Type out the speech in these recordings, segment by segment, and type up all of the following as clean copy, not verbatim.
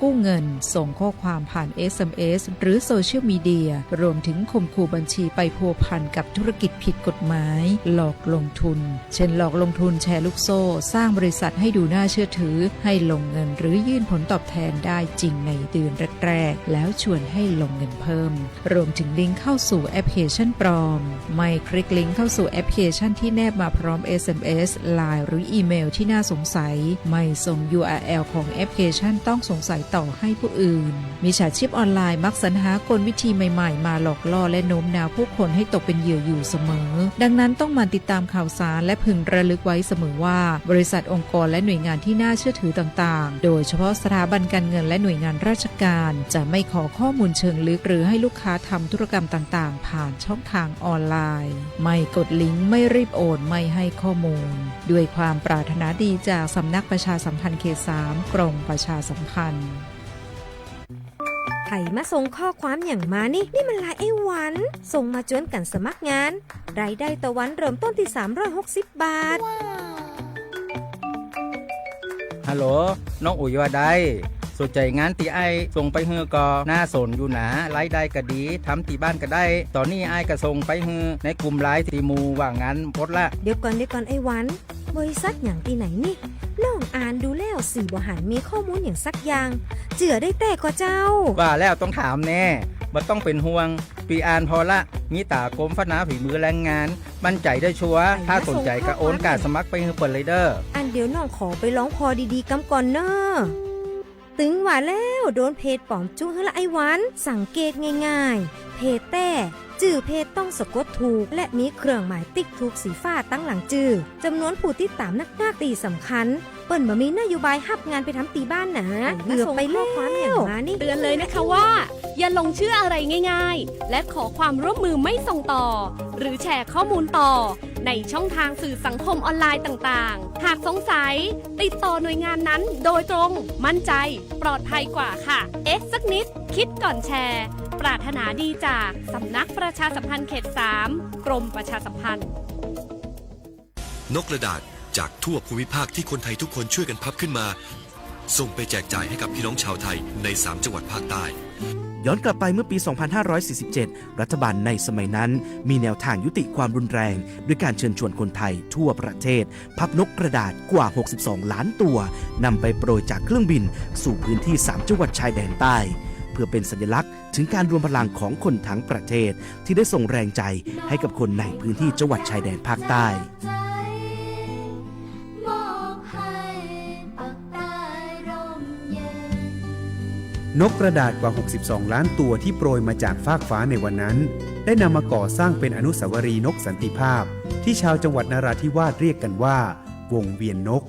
กู้เงินส่งข้อความผ่าน SMS หรือโซเชียลมีเดียรวมถึงข่มขู่บัญชีไปพัวพันกับธุรกิจผิดกฎหมายหลอกลงทุนเช่นหลอกลงทุนแชร์ลูกโซ่สร้างบริษัทให้ดูน่าเชื่อถือให้ลงเงินหรือยื่นผลตอบแทนได้จริงในเดือนแรกๆแล้วชวนให้ลงเงินเพิ่มรวมถึงลิงก์เข้าสู่แอปพลิเคชันปลอมไม่คลิกลิงก์เข้าสู่แอปพลิเคชันที่แนบมาพร้อม SMS LINE หรืออีเมลที่น่าสงสัยไม่ส่ง URL ของแอปพลิเคชันต้องสงสัยต่อให้ผู้อื่นมิจฉาชีพออนไลน์มักสรรหากลวิธีใหม่ๆมาหลอกล่อและโน้มน้าวผู้คนให้ตกเป็นเหยื่ออยู่เสมอดังนั้นต้องหมั่นติดตามข่าวสารและพึงระลึกไว้เสมอว่าบริษัทองค์กรและหน่วยงานที่น่าเชื่อถือต่างๆโดยเฉพาะสถาบันการเงินและหน่วยงานราชการจะไม่ขอข้อมูลเชิงลึกหรือให้ลูกค้าทำธุรกรรมต่างๆผ่านช่องทางออนไลน์ไม่กดลิงก์ไม่รีบโอนไม่ให้ข้อมูลด้วยความปรารถนาดีจากสำนักประชาสัมพันธ์เขต 3 กรมประชาสัมพันธ์ไถมาส่งข้อความอย่างมานี่มันลายไอ้หวันส่งมาจวนกันสมัครงานรายได้ต่อวันเริ่มต้นที่360 บาทฮัลโหลน้องอุ๋ยว่าได้สนใจงานตีไอส่งไปเฮือก็น่าสนอยู่นะรายได้ก็ดีทำที่บ้านก็ได้ตอนนี้ไอก็ส่งไปเฮือในกลุ่มไลน์ที่มูว่างานพดละเดี๋ยวก่อนไอ้หวันบริษัทอย่างที่ไหนนี่น้องอ่านดูแล้วสี่บ่หันมีข้อมูลอย่างสักอย่างเจือได้แต่ก็เจ้าว่าแล้วต้องถามแน่บ่ต้องเป็นห่วงปีอ่านพอละมีตากรมพัฒนาฝีมือแรงงานมั่นใจได้ชัวร์ถ้าสนใจก็โอนการสมัครไปเฮือเปิดเลยเด้ออันเดี๋ยวน้องขอไปร้องพอดีๆกำก่อนเนอะตึงว่าแล้วโดนเพจปลอมจุ้งให้ละไอ้หวันสังเกตง่ายๆเพจแต่จื่อเพจต้องสะกดถูกและมีเครื่องหมายติ๊กถูกสีฟ้าตั้งหลังจื่อจำนวนผู้ติดตามนักตีสำคัญเปิ้นบ่มีนโยบายฮับงานไปทำตีบ้านนะเกือบไปแล้วความอย่างมานี่เตือนเลยนะคะว่าอย่าลงเชื่ออะไรง่ายๆและขอความร่วมมือไม่ส่งต่อหรือแชร์ข้อมูลต่อในช่องทางสื่อสังคมออนไลน์ต่างๆหากสงสัยติดต่อหน่วยงานนั้นโดยตรงมั่นใจปลอดภัยกว่าค่ะสักนิดคิดก่อนแชร์ปรารถนาดีจากสำนักประชาสัมพันธ์เขต 3 กรมประชาสัมพันธ์นกกระดาษจากทั่วภูมิภาคที่คนไทยทุกคนช่วยกันพับขึ้นมาส่งไปแจกจ่ายให้กับพี่น้องชาวไทยใน3จังหวัดภาคใต้ย้อนกลับไปเมื่อปี 2547 รัฐบาลในสมัยนั้นมีแนวทางยุติความรุนแรงด้วยการเชิญชวนคนไทยทั่วประเทศพับนกกระดาษกว่า 62 ล้านตัวนำไปโปรยจากเครื่องบินสู่พื้นที่3จังหวัดชายแดนใต้เพื่อเป็นสัญลักษณ์ถึงการรวมพลังของคนทั้งประเทศที่ได้ส่งแรงใจให้กับคนในพื้นที่จังหวัดชายแดนภาคใต้นกกระดาษกว่า 62 ล้านตัวที่โปรยมาจากฟากฟ้าในวันนั้นได้นำมาก่อสร้างเป็นอนุสาวรีย์นกสันติภาพที่ชาวจังหวัดนราธิวาสเรียกกันว่าวงเวียนนก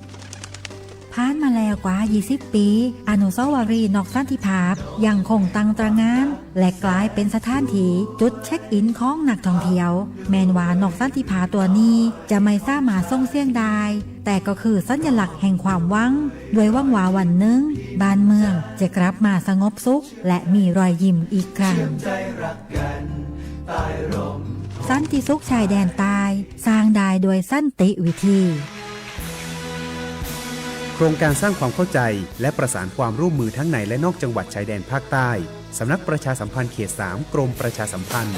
ผ่านมาแล้วกว่า 20 ปีอนุสาวรีย์นกสันติภาพยังคงตั้งตระหง่านและกลายเป็นสถานที่จุดเช็คอินของนักท่องเที่ยวแม้ว่านกสันติภาพตัวนี้จะไม่สามารถส่งเสียงได้แต่ก็คือสัญลักษณ์แห่งความหวังด้วยหวังว่าวันหนึ่งบ้านเมืองจะกลับมาสงบสุขและมีรอยยิ้มอีกครั้งสันติสุขชายแดนใต้สร้างได้โดยสันติวิธีโครงการสร้างความเข้าใจและประสานความร่วมมือทั้งในและนอกจังหวัดชายแดนภาคใต้สำนักประชาสัมพันธ์เขต 3 กรมประชาสัมพันธ์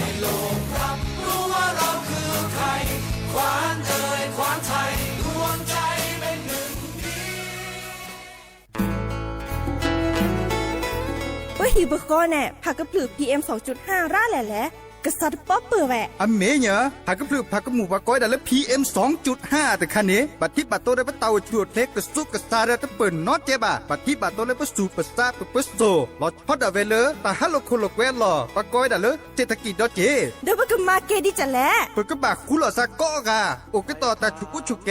ฮิบก็แน่ผักกระปลือ PM 2.5 ร่าแหละกษัตริย์ป๊อปเปิดแหวะอเมเนอะผักกระปลือผักกระหมูปะก้อยแต่ละ PM 2.5 แต่คันนี้ปัดที่ปัดโตได้ปะเตาชวดเล็กกระซุกกระซาได้ตะเปิ่นน็อตเจ็บะปัดที่ปัดโตได้ปะสูปะซาปะปะโซลอดฮอดอะเวเลตาฮัลโลโคโลแควลอปะก้อยแต่ละเศรษฐกิจดอเจเดี๋ยวมันก็มาเกดิจะแลเปิดกระบะคุลอซาก็กะโอเกตอตาชุกุชุแก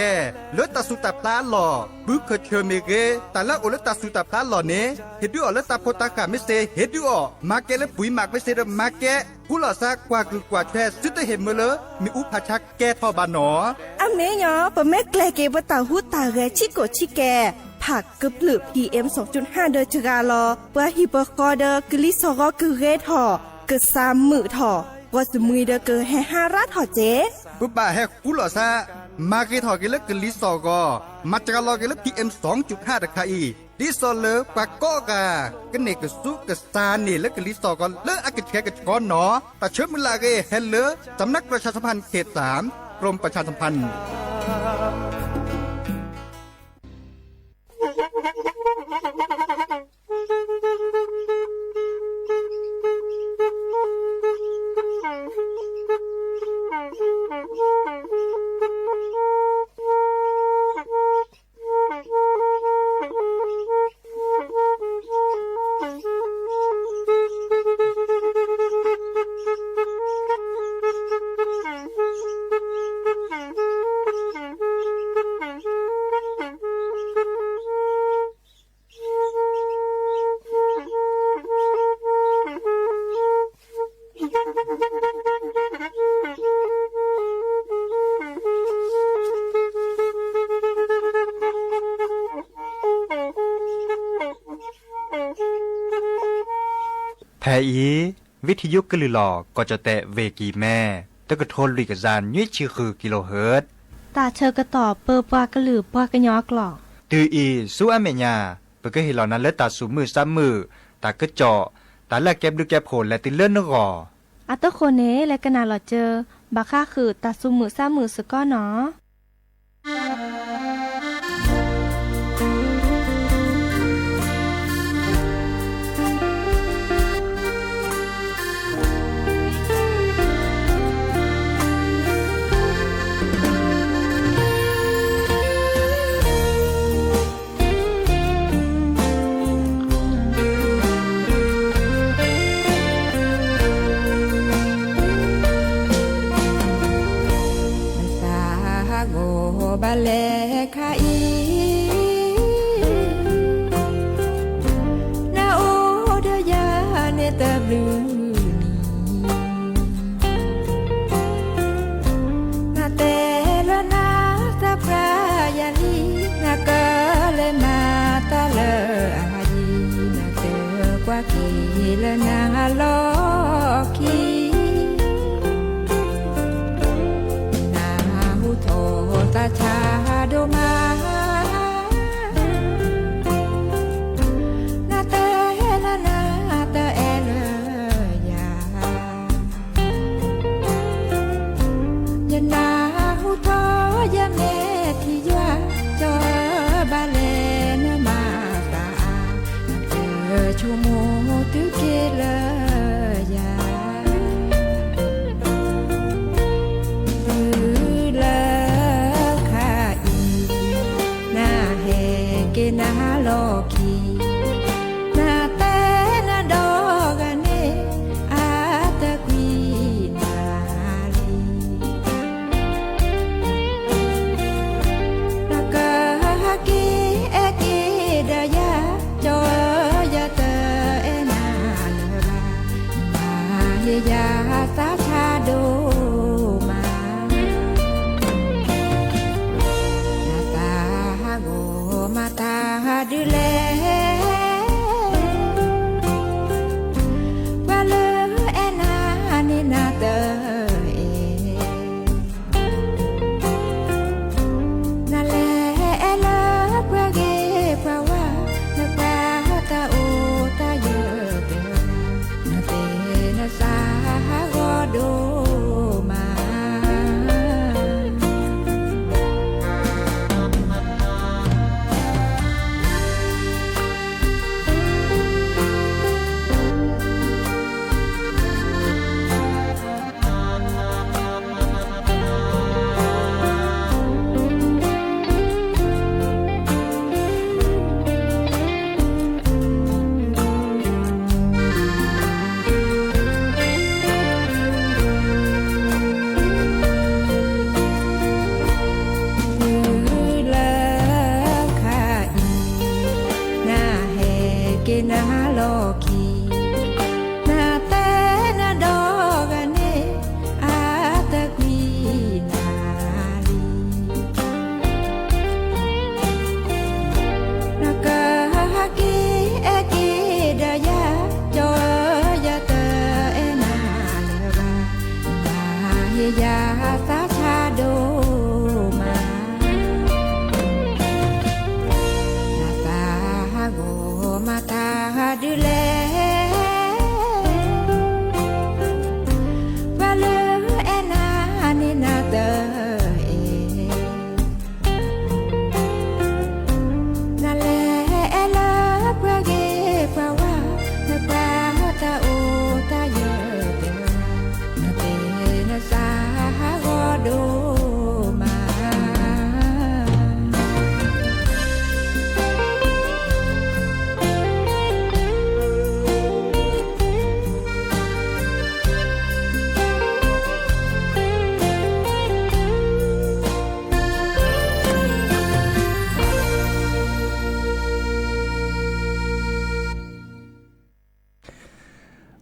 เลตาสุตาปลาหล่อบึกเคเชเมเกแต่ละโอเลตาสุตาปลาหล่อเนเฮ็ดด้วยอเลตาโพตากะไม่เซเฮ็ดด้วยมาเกและปุ๋ยหมักไม่เซมาเกกุลอซากว่าคือกว่าแท้สุดเห็นมื้อเลมีอุปชักแก่ทอบานหนออเมยอปะแม่แกลเกบตาหูตาเรชิโกชิแกผักกระปลือ PM 2.5 เดอจกาลอปะฮิบกอเดอกลิซอก็คือเรทอกึ3มื้อทอว่าสมุยเดอเกให้5รัฐทอเจปุ๊บบ่าแฮกุลอซามาเกทอเกลกลิซอก็มาจากลอเกล PM 2.5 ตะไคอี ดิซอเลปากก็กะกันเนกสุกะซานี่และกะลิซอก็เลอะกะแชกะกอนเนาะแต่เชิญมุลาเกเฮเลสำนักประชาสัมพันธ์เขต3กรมประชาสัมพันธ์แทอีวิทยุกลือหลอก็จะแตะเวกีแม่ตะกะโทนลิกจานยุ้ยชื่อคือกิโลเฮิรตซ์ตาเชอกระตอบเปอปากระหลือปากระยอกหลอกตืออีสู้อเมญาเปก็เห็นเหล่านั้นและตาสูมือซ้ำมือตากระเจาะตาแลกแก็บดูแก็บโผลและติเลื่อนนกออัตโคเนและกนาหลอเจอบาค่าคือตาสูมือซ้ำมือสก้อเนาะบาเลคาอีนาโอเดยาเนตบลูนาเตละนาสะพรายาลีนากะเลมาตาเลอายีนาเตกว่ากีละนาโลกีตาชาโดมานาเตละนาเตเอเลยายานาหูทอยาเมทิยาจอบาเลนมาตาเตชูโมตุเกเลยานาโลกีนาเตนาดอกเนอาตะกีนาลีนากะฮักีเอกีดายาจอยาเตเอนาเลรามาเฮยาสาชาโดมานาตาโกมาตาดูแลวาเลเอนานินาเตเอนาเลเอลากว่าเกกว่าว่านาปาตาโอตาเยเตนาเตนาสาโกโดมานาโลกีนาเตนาดอกเนอาตะกีนาลีนากะฮักีเอกีดายาจอยาเตเอนาเลรานาเฮยาสาชาโดมานาตาโก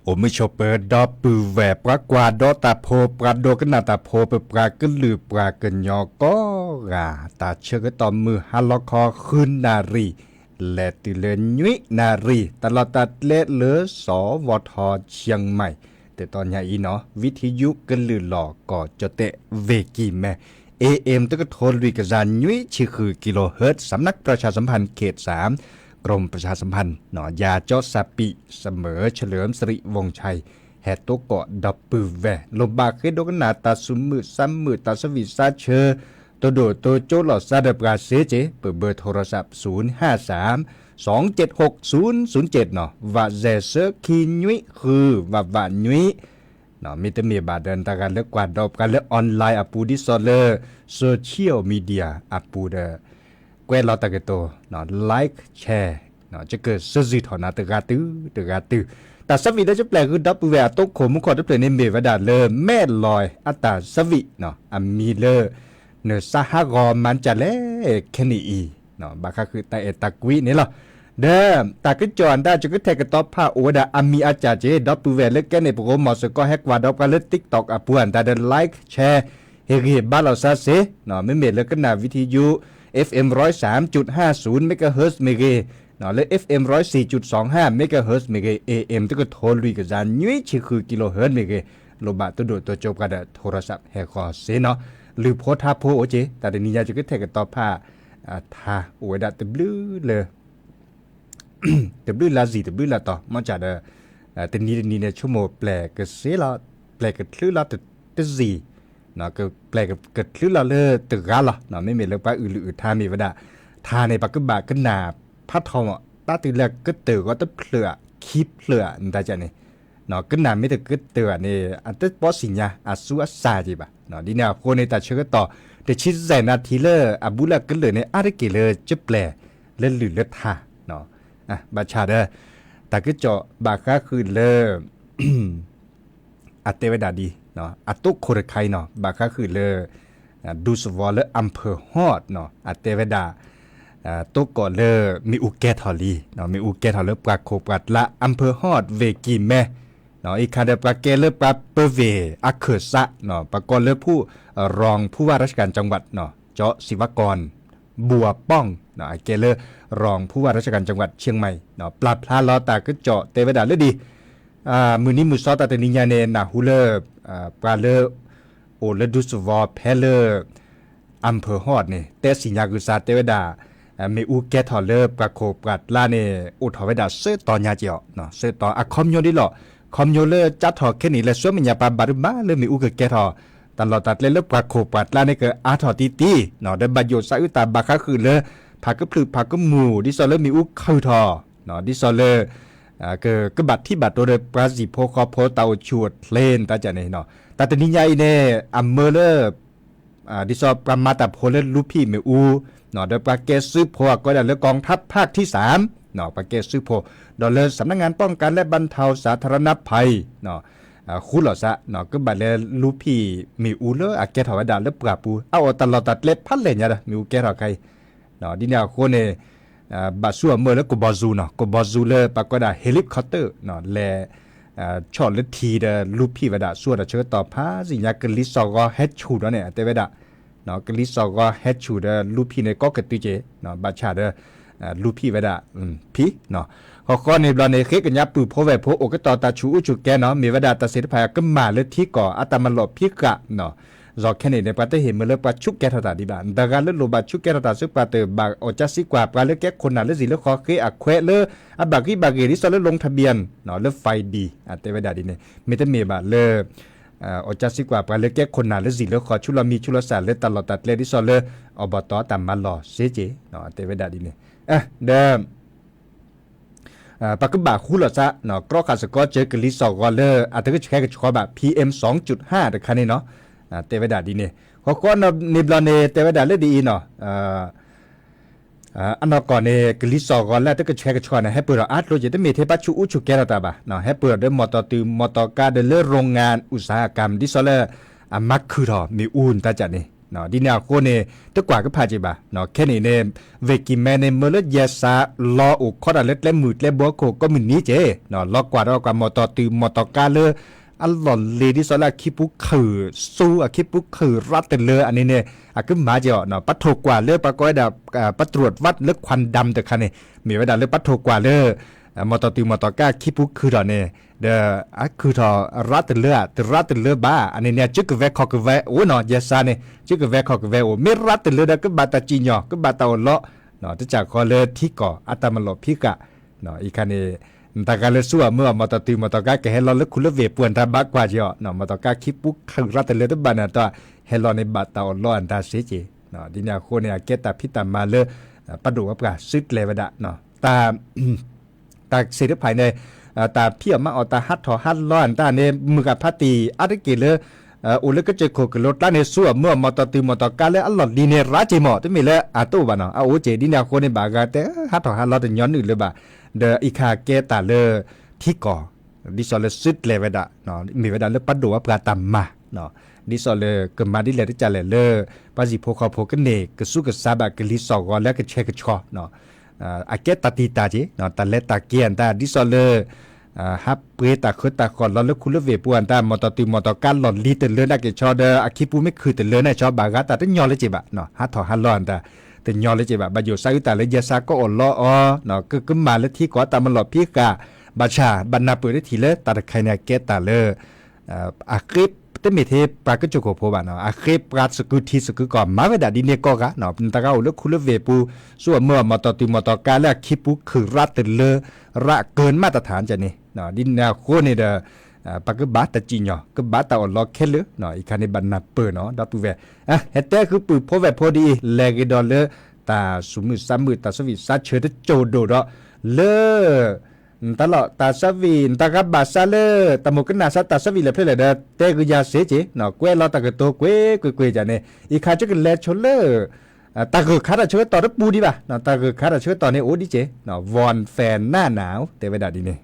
โอไม่ชอบเปิดดอปือแหวปรากว่าดอตาโพปราโดกันนาตาโพเปปรากันลือปรากันยอก็กาตาเชื่อก็ต่อมือฮัลลคอขึ้นนารีและติเลนุยนารีตลอดตัดเละเลือสวทเชียงใหม่แต่ตอนนี้อีเนาะวิทยุกันลือหลอกก็จะเตะเวกีแม่ AM ตะก็โทรลุยกระจานยุ้ยชื่อคือกิโลเฮิรตซ์สำนักประชาสัมพันธ์เขต3กรมประชาสัมพันธ์หนอยาเจาะซาปิเสมอเฉลิมสิริวงศ์ชัยแฮตโตเกาะดับปือแวลบบาเคดกันนาตาสุมือซ้ำมือตาสวิซาเชอตัวโดดตัวโจหลอดซาเดปราเซเจเปิดเบอร์โทรศัพท์053 276 007เนาะว่าเจเซอร์คีนุยคือว่านุยเนาะมีแต่มีบาดเดินตากันเลือกกวาดดอกกันเลือกออนไลน์อปูดิโซเลอร์โซเชียลมีเดียอปูเดแกวเราตะกโตเนาะไลค์แชร์เนาะจะเกิดสื่อถอนาตะกาตื้อแต่สวิได้จะแปลคือดับเวอตกขมุขอจะเปลี่ยนในเมวดาเลอแม่ลอยอัตาสวิเนาะอามีเลอเนสหกรมันจะเล่แค่นี้เนาะบางครั้งคือตาเอตากวินี่หรอเด้อตาก็จอนได้จะก็แทกกระต๊อบผ้าโอดาอามีอาจารย์เจดับเวเล็กแกในโปรโมทก็แฮกว่าดับกันเล็ก TikTok อ่ะป่วนแต่เดินไลค์แชร์เฮกบ้านเราซะเสเนาะไม่เมดแล้วก็นาวิทยุ FM 103.50 เมกะเฮิรตซ์เมกะเนาะและ FM 104.25 เมกะเฮิรตซ์เมกะ AM ตะก็โทรลุยกระจานยุ้ยชื่อคือกิโลเฮิรตซ์เมกะโลบะตัวโดดตัวจบกันโทรศัพท์แฮกคอเสเนาะหรือโพธาโพโอเจแต่เดี๋ยวนี้จะก็แทกกระต๊อบผ้าทาโอดาตะบลื้อเลยตะบลื้อลาซีตะบลื้อลาต่อมันจะแต่นี้เนี่ยชั่วโมงแปลกก็เสละแปลกก็คลื่นละตะซีเนาะก็แปลกก็คลื่นละเลยตึกกะละเนาะไม่มีเลยป้าอื่นทามีวดาทาในปากกบะก็หนาพัดทองตาตึกแรกก็ตึกก็ตะเปลือกคีบเปลือกนั่นได้จ้ะนี่เนาะก็หนาไม่ตึกก็ตึกนี่อันตะปอสิญญาอาสุอาซาจิบะเนาะดีเนี่ยคนในตาเชื่อต่อแต่ชิดใจนาทีเลออาบุละก็เลยในอาริกิเลจะแปลเล่นหรือเลือดทาเนาะบาชาเดอแต่ก็เจาะบาค่าคือเลออัตเตวดาดีเนาะอัตตุโครไคเนาะบาค่าคือเลอดูสวอลเลออำเภอฮอดเนาะอัตเตวดาตุก่อเลอมีอุแกทอลีเนาะมีอุแกทอเลปราโคปรัดละอำเภอฮอดเวกีแม่เนาะอีคาเดปราเกเลปราเปเวอักเขซะเนาะปากรเลผู้รองผู้ว่าราชการจังหวัดเนาะเจาะศิวกรบัวป้องเนาะเกเลรองผู้ว่าราชการจังหวัดเชียงใหม่เนาะปลาพลาลอตาก็เจาะเตวดาเลยดีมือนี้มือซอตาเตนิญาเนนาฮูเลปลาเลโอเลดุสวอเพเลอำเภอฮอดนี่แต่สิญญากุซาเตวดาเมอูแกทอเลปราโคปรัดลาเนอุทอเวดาเซตอนยาเจียวเนาะเซตออะคอมโยดิหลอคอมโยเลจัดทอแค่นี้และสวยมันยาปาบารุมาเลยเมอูแกทอตลอดตัดเลปราโคปรัดลาเนก็อาทอตีเนาะได้บาโยซาอุตาบาคาคือเลพาก็พลึกพาก็หมู่ดิซอเลมีอุเข้าทอเนาะดิซอเลก็บัดที่บัดตัวเดปราซิโพคอโพเตาชวดเลนตาจะเนี่ยเนาะแต่ตอนนี้ใหญ่เนี่ยอัมเมเลดิซอประมาตาโพเลลูพี่เมอูเนาะเดปราเกซึโพก็ได้เลกองทัพภาคที่3เนาะปราเกซึโพดอลเลสำนักงานป้องกันและบรรเทาสาธารณภัยเนาะคุหลอซะเนาะก็บัดเลลูพี่เมอูเลอะแกถาวดาเลปราปูเอาตลอดตัดเล็บพันเลยเนี่ยนะมีอูแกถาใครเนาะดิเนี่ยคนเนี่ยบาซัวเมื่อแล้วก็บอซูเนาะก็บอซูเลยปรากฏว่าเฮลิคอปเตอร์เนาะแลช็อตและทีเดลูพี่วดาซัวดาเชื่อต่อพาสิญากลิซอก็เฮดชูดเนี่ยแต่วดาเนาะกลิซอก็เฮดชูดลูพี่ในก็กระตุเจเนาะบาชาเดลูพี่วดาพี่เนาะข้อในบลาในเคกันยับปือโพแวโพโอก็ต่อตาชูอุจุแกเนาะมีวดาตาเสด็จพายก็มาเลยที่ก่ออัตมาหลบพี่กะเนาะรอแค่นี้ในประเทศเห็นเมื่อเลิกปะชุกแกทตาดีบ้านแต่การเลิกโลบะชุกแกทตาซึกปะเตอบากอจัสิกว่าปลาเลิกแกคนนั้นเลิกสิเลิกคอเคอะแควเลิกอะบากีบากีที่สเลิกลงทะเบียนเนาะเลิกไฟดีอะเตวดาดีเนี่ยไม่ต้องมีบาเลิกอจัสิกว่าปลาเลิกแกคนนั้นเลิกสิเลิกคอชุลมีชุลสารเลิกตลอดตัดเลิกที่สเลิกอบตตามมาหล่อเสเจเนาะเตวดาดีเนี่ยเดิมปากกบาคู่หลอดซะเนาะกรอกขาสกอเจอกลิซอกอเลอร์อาจจะก็แค่กับชอบแบบ PM 2.5แต่คันนี้เนาะเตวดาดีเนี่ยเขาก็ในบลานเตวดาเลดีเนาะอันนั้นก่อนเนี่ยกลิซอกอแล้วถ้าก็แชร์กับชอนให้เปิดอาร์ตโลจิตมีเทปชูอุชุแกเราตาบ่าเนาะให้เปิดด้วยมอเตอร์ตืมอเตอร์การเดลเลอร์โรงงานอุตสาหกรรมดิซอเลอร์มักคือทอมีอูนตาจัดนี่ เนาะดินาโคเนี่ยตะกว่าก็พาจิบะเนาะแค่นี้เนี่ยเวกิแมในเมื่อเลือดยาซารออุคอดเล็ดและมืดและบัวโคก็มีนี้เจเนาะลอกกว่ามอตอตือมอตอกาเลอัลลอเลดิสลาคิปุคือสู้อะคิปุคือรัดเตเลอันนี้เนี่ยอะก็มาเจาะเนาะปัดโถกว่าเลือปะก้อยดาปัดตรวจวัดเลือควันดำแต่คันนี่มีไว้ดาเลือปัดโถกว่าเลือมอตอตือมอตอกาคิปุคือดอเนี่ยเดอะคือทอรัดเตเลอะรัดเตเลบ้าอันนี้เนี่ยจึกเวคอกเวโอเนาะยาซาเนี่ยจึกเวคอกเวโอไม่รัดเตเลดก็บาตาจิญอก็บาตาอเลาะเนาะจะจากคอเลที่ก่ออัตมโลพิกะเนาะอีคันนี้แต่การเลือกสู้เมื่อมอตตือมอตกาแกเฮลอนเลือกคุณเลือกเวปวนตาบักกว่าเจาะเนาะมอตกาคิปุขังรัตเลือกบ้านน่ะตัวเฮลอนในบาตาอลอนตาเสจีเนาะดินาโคเนี่ยเกตาพิตามาเลปะดูกับกาซึดเลวดะเนาะตาเสด็จภายในตาเพียมาเอาตาฮัดถอฮัดร้อนตาเนี่ยมือกับพัตตีอาริกิเลโอเลก็จะโคกรถตาเนี่ยสู้เมื่อมอตตือมอตกาเลอัลลอดีเนี่ยราจิหมอตัวมีเลยอาตู้บ้านเนาะโอเจดินาโคเนี่ยบากาแต่ฮัดถอฮัดร้อนแต่ย้อนอื่นเลยบ่าเดออีคาเกตาเลที่ก่อดิซอลซึดเลวดะเนาะมีเวดาเลปัดดูว่าปลาตัมมาเนาะดิซอลกมาดิเลที่จะเลปาจิโพคอโพกันเนกสุกซาบะกลิซอกอแล้วก็เชกชอเนาะอาเกตติตาจิเนาะตาเลตาเกียนตาดิซอลฮับเปตาคตาคอนแล้วคุณเลเวปวนตามอตติมอตการหลอนลีเตเลนักเกชอเดอาคิปูไม่คือเตเลนะชอบบากาตาตะยอเลจิบะเนาะฮัทถอฮัลลอนตาแต่ยอเลยจีบะบายุสายุตาเลยยาซาก็อ่อนล้อเนาะก็มาเลยที่ก่อตามมันหลอดพี่กะบาชาบรรณาเปิดได้ทีเลยตาใครเนี่ยเกตตาเลยอาคลิปเต็มเทปากก็จุกโผล่บ้านเนาะอาคลิปปราสกุทีสกุก่อนมาเวดาดินเนกอกะเนาะตาเอาเลือกคุณเลือกเวปูส่วนเมื่อมอตติมอตกาแล้วคิปุคือรัดเตเลระเกินมาตรฐานจะนี่เนาะดินแนวโคนี่เด้อปากก็บาตจิญอก็บาตาอ่อนล้อเคลเนาะอีกคันในบรรณาเปิดเนาะดับตัวเวเฮตแต่คือปืนพอแวพอดีแลกดอลเลตาสมือสามมือตาสวีซาเชิดโจโดดเลตลอดตาสวีตากับบาซาเลตามกันนาซาตาสวีเลยเพื่อเลยเด้อแต่ก็ยาเสจีเนาะกวยเราตากตัวกวยจาเนี่ยอีกขาจะกันแลชเลตาก็ขาดเชิดต่อรับปูดีป่ะเนาะตาก็ขาดเชิดต่อเนี่ยโอ้ดีเจเนาะวอนแฟนหน้าหนาวแต่เวลาดีเนี่ย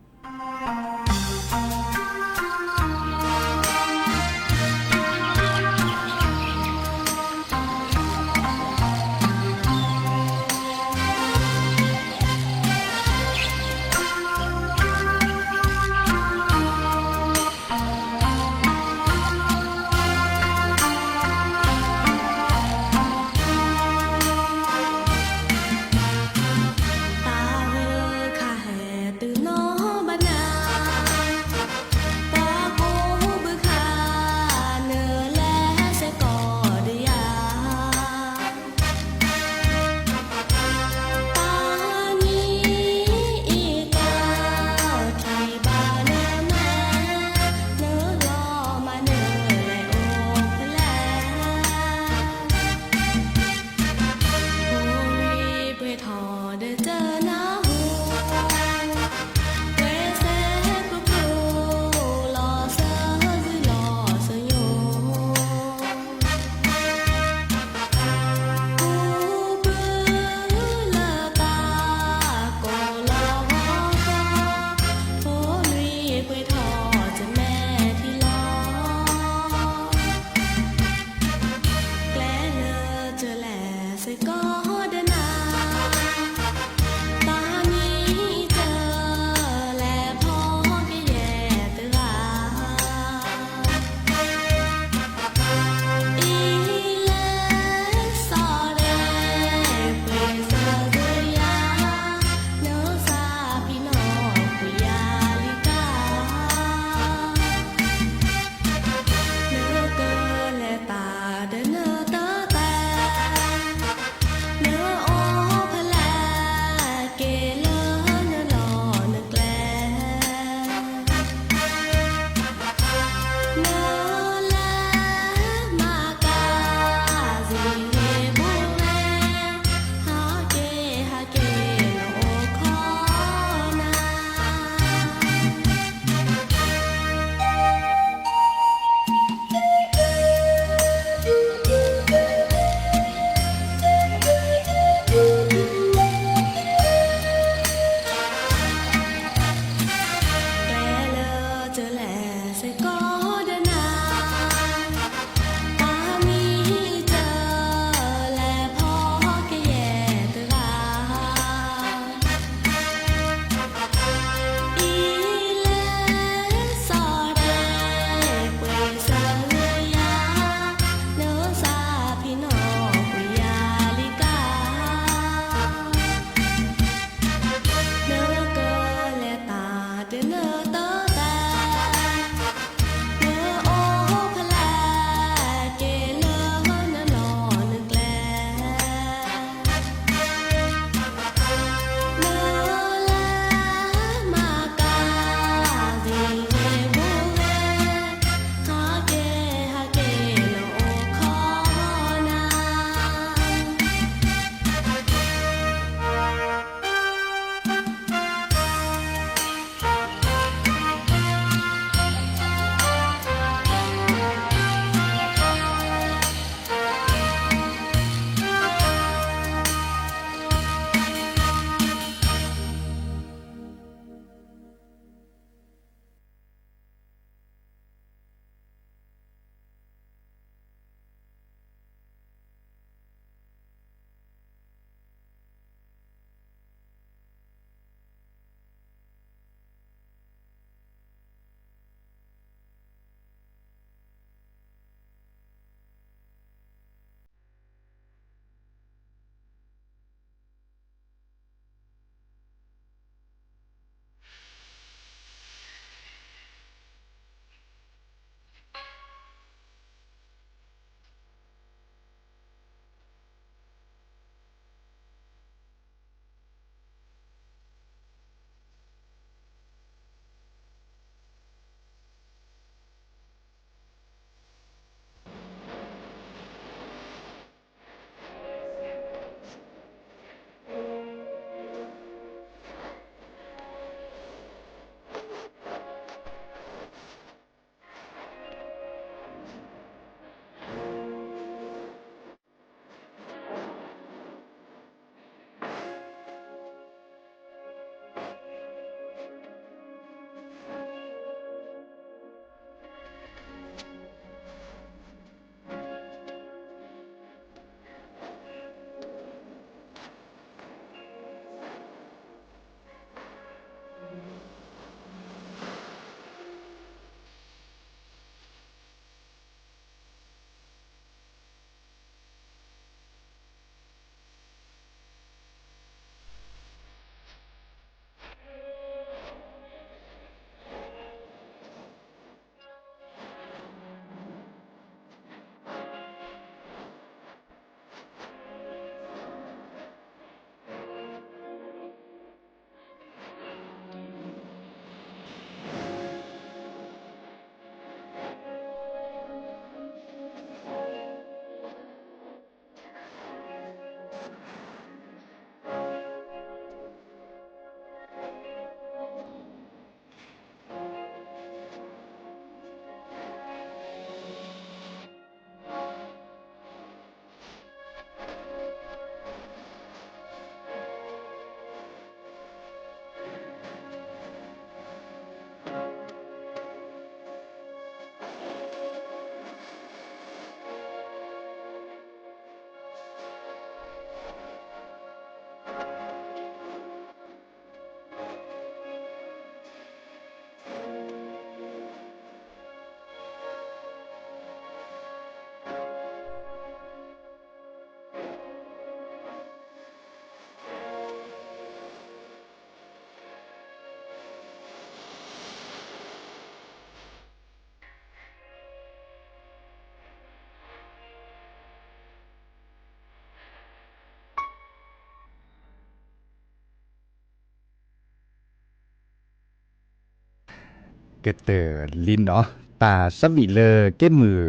เกเตอร์ลินเนาะตาสวิเลอร์เกมือ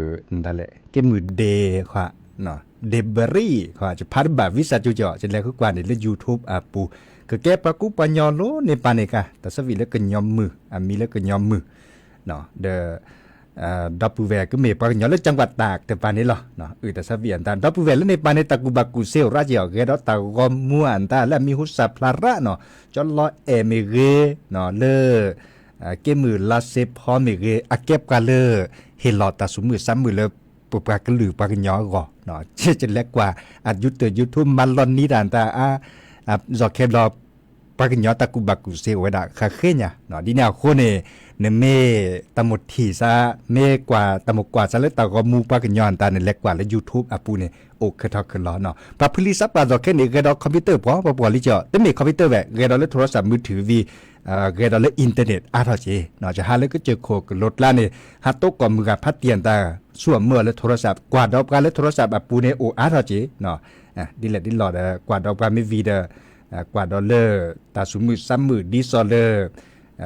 นั่นแหละเกมือเดค่ะเนาะเดเบอรี่ค่ะจะพัดแบบวิสัชจุเจาะจะแล้วคือกว่าในเรื่อง YouTube อ่ะปูก็แกปะกุปะญอโลในปานเอกะแต่สวิเลอร์ก็ยอมมือมีแล้วก็ยอมมือเนาะเดดับปูแวก็เมปะญอแล้วจังหวัดตากแต่ปานนี้หรอเนาะแต่สวิอันตาดับปูแวแล้วในปานในตะกุบักกุเซลราเจียวแกดอตากอมมัวอันตาและมีหุสพลาระเนาะจอลอเอเมเกเนาะเลเกมือลาเซพอมเกอเก็บกาเลเฮลอตาสุมือซ้ำมือเลยปุปากลือปากญอกอเนาะจะเล็กกว่าอัดยุตยูทูบมันลอนนี้ด่านตาจอเคลอปากญอตะกุบักกุเซไว้ดาคาเคญะเนาะดีแนวโคเน เนเมตะหมดที่ซะเมกว่าตะหมดกว่าซะแล้วตะก็มูปากันย้อนตาเนี่ยเล็กกว่าแล้ว YouTube อ่ะปูเนี่ยโอเคทอขึ้นล้อเนาะปะพลิซับปะดอกแค่นี้เกดอคอมพิวเตอร์บ่บ่ลิจ่อแต่มีคอมพิวเตอร์แบบเกดอเลยโทรศัพท์มือถือวีเกดอเลยอินเทอร์เน็ตอาทอเจเนาะจะหาเลยก็เจอโคกรถล่าเนี่ยหาตกก่อมือกับพัดเตียนตาส่วนเมื่อแล้วโทรศัพท์กว่าดอกกันแล้วโทรศัพท์อ่ะปูเนี่ยโออาทอเจเนาะดิแลดิหลอดกว่าดอกกันไม่วีเดกว่าดอลเลอร์ตาสุมือซ้ำมือดิซอลเลอร์